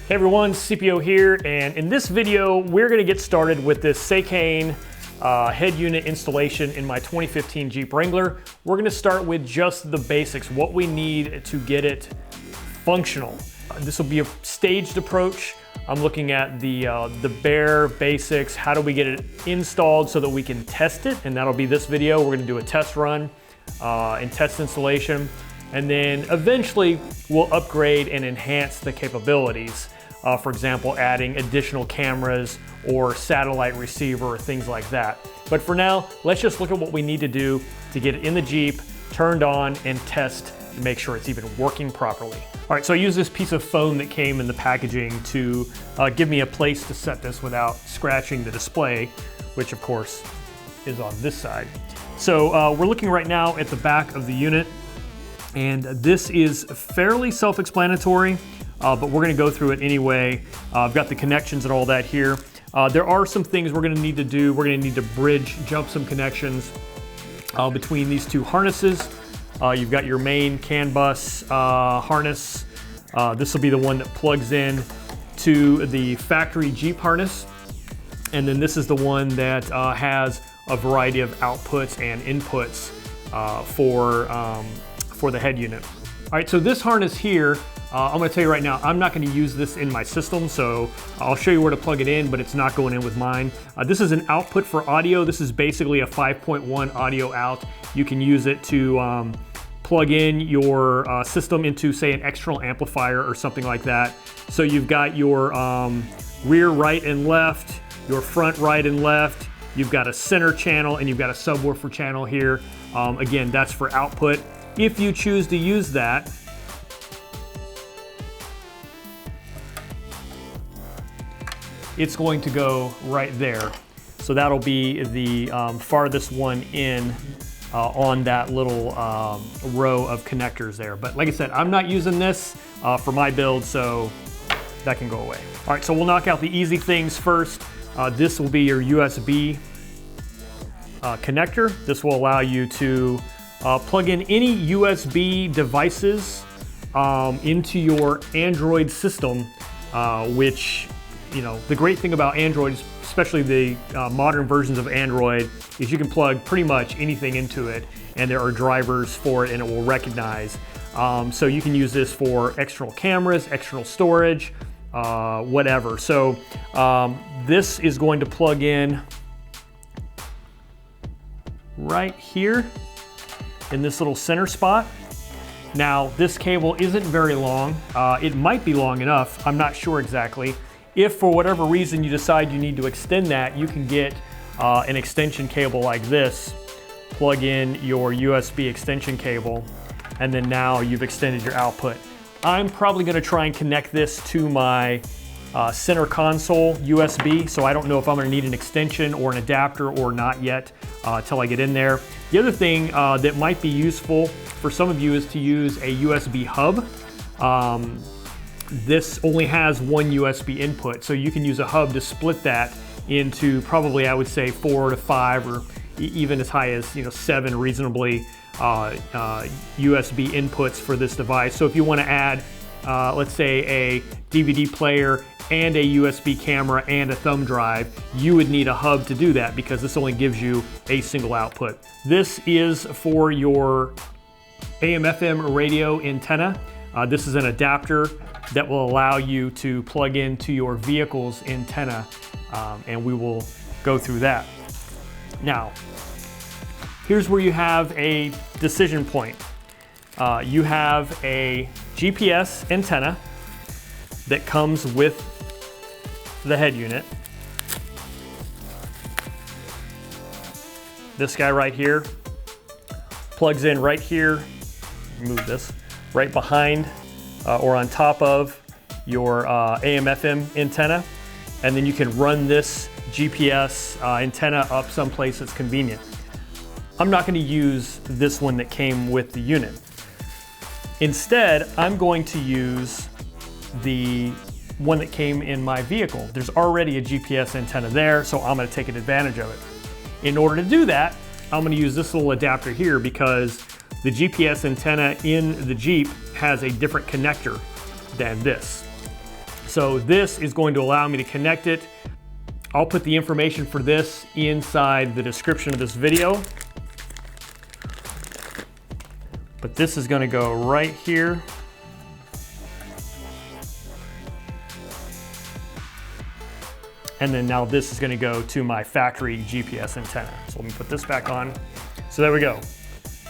Hey everyone, CPO here, and in this video we're going to get started with this Seicane head unit installation in my 2015 Jeep Wrangler. We're going to start with just the basics, what we need to get it functional. This will be a staged approach. I'm looking at the bare basics, how do we get it installed so that we can test it, and that'll be this video. We're going to do a test run and test installation, and then eventually we'll upgrade and enhance the capabilities. For example, adding additional cameras or satellite receiver or things like that. But for now, let's just look at what we need to do to get it in the Jeep, turned on, and test to make sure it's even working properly. All right, so I use this piece of foam that came in the packaging to give me a place to set this without scratching the display, which of course is on this side. So we're looking right now at the back of the unit, and this is fairly self-explanatory. But we're going to go through it anyway. I've got the connections and all that here. There are some things we're going to need to do. We're going to need to jump some connections between these two harnesses. You've got your main CAN bus harness. This will be the one that plugs in to the factory Jeep harness. And then this is the one that has a variety of outputs and inputs for the head unit. All right, so this harness here, I'm going to tell you right now, I'm not going to use this in my system, so I'll show you where to plug it in, but it's not going in with mine. This is an output for audio. This is basically a 5.1 audio out. You can use it to plug in your system into, say, an external amplifier or something like that. So you've got your rear right and left, your front right and left, you've got a center channel, and you've got a subwoofer channel here. Again, that's for output. If you choose to use that, it's going to go right there. So that'll be the farthest one in on that little row of connectors there. But like I said, I'm not using this for my build, so that can go away. All right, so we'll knock out the easy things first. This will be your USB connector. This will allow you to plug in any USB devices into your Android system, which, you know, the great thing about Android, especially the modern versions of Android, is you can plug pretty much anything into it, and there are drivers for it, and it will recognize. So you can use this for external cameras, external storage, whatever. So this is going to plug in right here in this little center spot. Now, this cable isn't very long. It might be long enough. I'm not sure exactly. If for whatever reason you decide you need to extend that, you can get an extension cable like this, plug in your USB extension cable, and then now you've extended your output. I'm probably going to try and connect this to my center console USB, so I don't know if I'm going to need an extension or an adapter or not yet until I get in there. The other thing that might be useful for some of you is to use a USB hub. This only has one USB input, so you can use a hub to split that into probably, I would say, 4 to 5 or even as high as 7 reasonably USB inputs for this device. So if you want to add, let's say, a DVD player and a USB camera and a thumb drive, you would need a hub to do that because this only gives you a single output. This is for your AM/FM radio antenna. This is an adapter that will allow you to plug into your vehicle's antenna, and we will go through that. Now, here's where you have a decision point. You have a GPS antenna that comes with the head unit. This guy right here plugs in right here, move this, right behind or on top of your AM/FM antenna, and then you can run this GPS antenna up someplace that's convenient. I'm not going to use this one that came with the unit. Instead, I'm going to use the one that came in my vehicle. There's already a GPS antenna there, so I'm going to take advantage of it. In order to do that, I'm going to use this little adapter here because the GPS antenna in the Jeep has a different connector than this. So this is going to allow me to connect it. I'll put the information for this inside the description of this video. But this is going to go right here. And then now this is going to go to my factory GPS antenna. So let me put this back on. So there we go.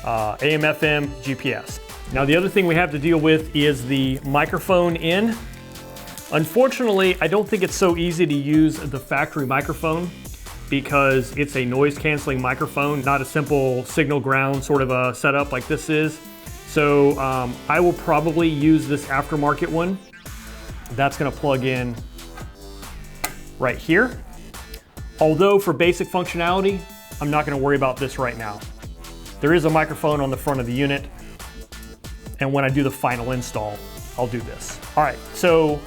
AM, FM, GPS. Now the other thing we have to deal with is the microphone in. Unfortunately, I don't think it's so easy to use the factory microphone because it's a noise canceling microphone, not a simple signal ground sort of a setup like this is. So I will probably use this aftermarket one. That's going to plug in right here. Although for basic functionality, I'm not going to worry about this right now. There is a microphone on the front of the unit, and when I do the final install, I'll do this. All right, so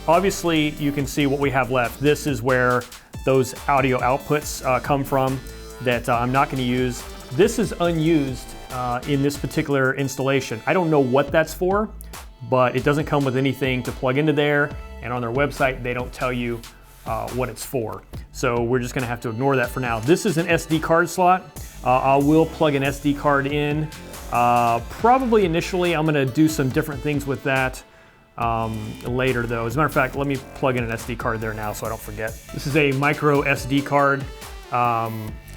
obviously you can see what we have left. This is where those audio outputs come from that I'm not going to use. This is unused in this particular installation. I don't know what that's for, but it doesn't come with anything to plug into there, and on their website they don't tell you what it's for. So we're just gonna have to ignore that for now. This is an SD card slot. I will plug an SD card in. Probably initially I'm gonna do some different things with that later though. As a matter of fact, let me plug in an SD card there now so I don't forget. This is a micro SD card.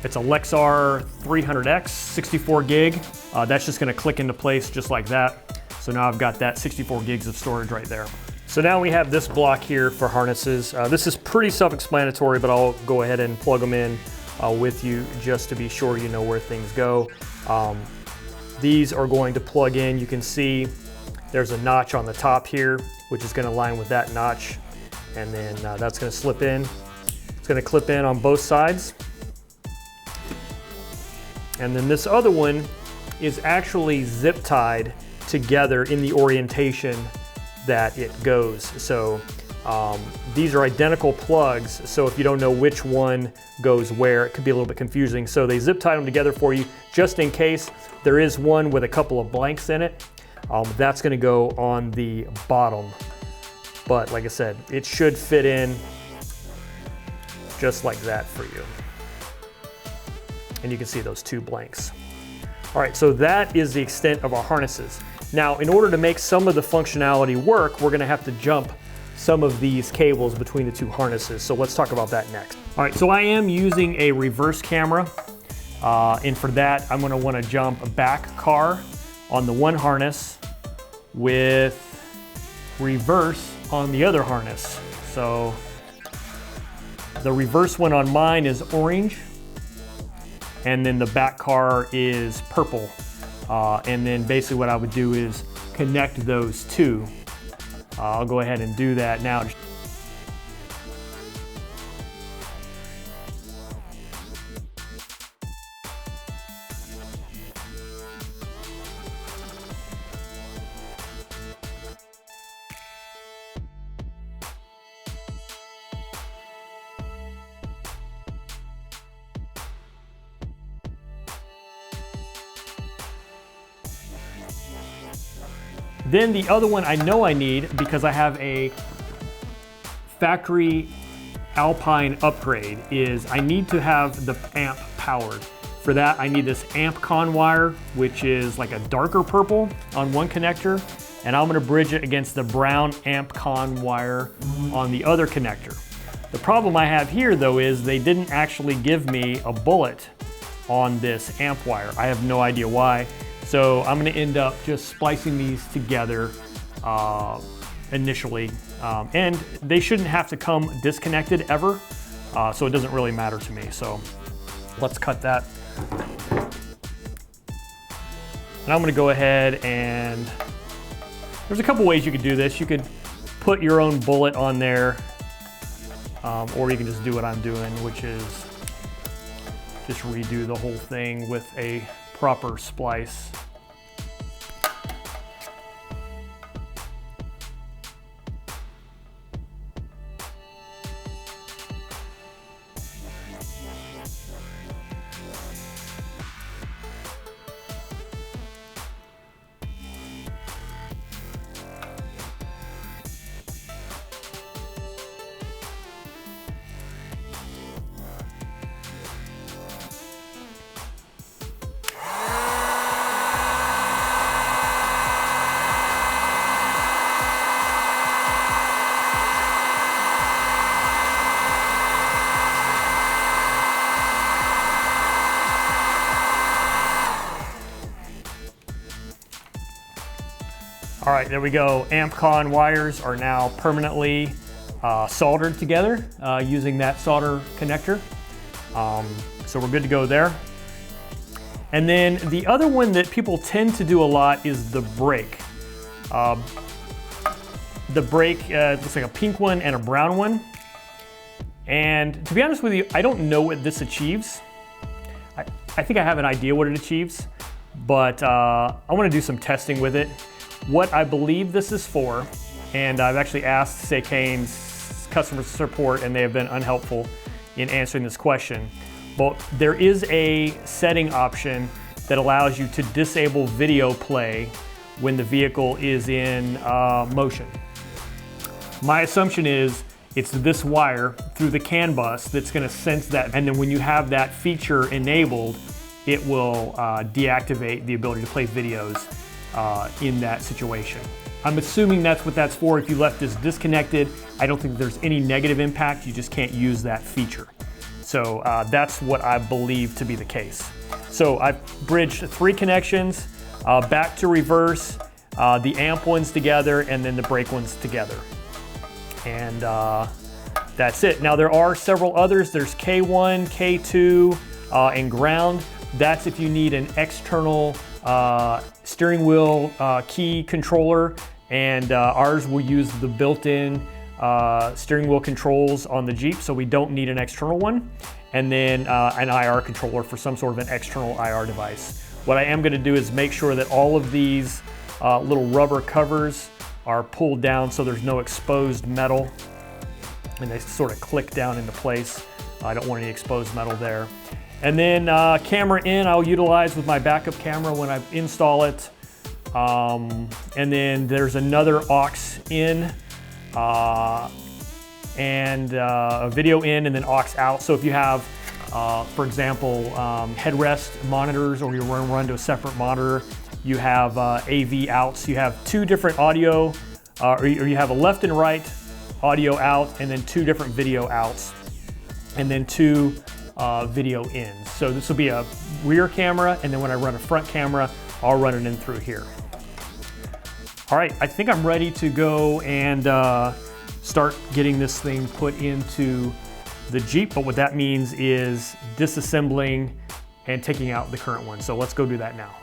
It's a Lexar 300X, 64 gig. That's just gonna click into place just like that. So now I've got that 64 gigs of storage right there. So now we have this block here for harnesses. This is pretty self-explanatory, but I'll go ahead and plug them in with you just to be sure you know where things go. These are going to plug in. You can see there's a notch on the top here, which is going to line with that notch. And then that's going to slip in. It's going to clip in on both sides. And then this other one is actually zip tied together in the orientation that it goes. So these are identical plugs, so if you don't know which one goes where, it could be a little bit confusing. So they zip tie them together for you just in case there is one with a couple of blanks in it. That's going to go on the bottom, but like I said, it should fit in just like that for you. And you can see those two blanks. All right, so that is the extent of our harnesses. Now, in order to make some of the functionality work, we're gonna have to jump some of these cables between the two harnesses. So let's talk about that next. All right, so I am using a reverse camera. And for that, I'm gonna wanna jump a back car on the one harness with reverse on the other harness. So the reverse one on mine is orange, and then the back car is purple. And then basically what I would do is connect those two. I'll go ahead and do that now. Then the other one I know I need, because I have a factory Alpine upgrade, is I need to have the amp powered. For that, I need this amp con wire, which is like a darker purple on one connector, and I'm gonna bridge it against the brown amp con wire on the other connector. The problem I have here though is they didn't actually give me a bullet on this amp wire. I have no idea why. So I'm gonna end up just splicing these together initially. And they shouldn't have to come disconnected ever, so it doesn't really matter to me. So let's cut that. And I'm gonna go ahead and, there's a couple ways you could do this. You could put your own bullet on there, or you can just do what I'm doing, which is just redo the whole thing with a proper splice. right, there we go. AmpCon wires are now permanently soldered together using that solder connector. So we're good to go there. And then the other one that people tend to do a lot is the brake. The brake looks like a pink one and a brown one. And to be honest with you, I don't know what this achieves. I think I have an idea what it achieves, but I want to do some testing with it. What I believe this is for, and I've actually asked Seicane's customer support and they have been unhelpful in answering this question. But there is a setting option that allows you to disable video play when the vehicle is in motion. My assumption is it's this wire through the CAN bus that's going to sense that, and then when you have that feature enabled, it will deactivate the ability to play videos in that situation. I'm assuming that's what that's for. If you left this disconnected, I don't think there's any negative impact. You just can't use that feature. So that's what I believe to be the case. So I've bridged 3 connections, back to reverse, the amp ones together, and then the brake ones together. And that's it. Now there are several others. There's K1, K2, and ground. That's if you need an external steering wheel key controller, and ours will use the built-in steering wheel controls on the Jeep, so we don't need an external one. And then an IR controller for some sort of an external IR device. What I am going to do is make sure that all of these little rubber covers are pulled down so there's no exposed metal, and they sort of click down into place. I don't want any exposed metal there. And then camera in, I'll utilize with my backup camera when I install it. And then there's another aux in, and a video in, and then aux out. So if you have, for example, headrest monitors, or you run to a separate monitor, you have AV outs. You have 2 different audio, or you have a left and right audio out, and then 2 different video outs, and then 2 video ins. So this will be a rear camera, and then when I run a front camera, I'll run it in through here. All right, I think I'm ready to go and start getting this thing put into the Jeep, but what that means is disassembling and taking out the current one. So let's go do that now.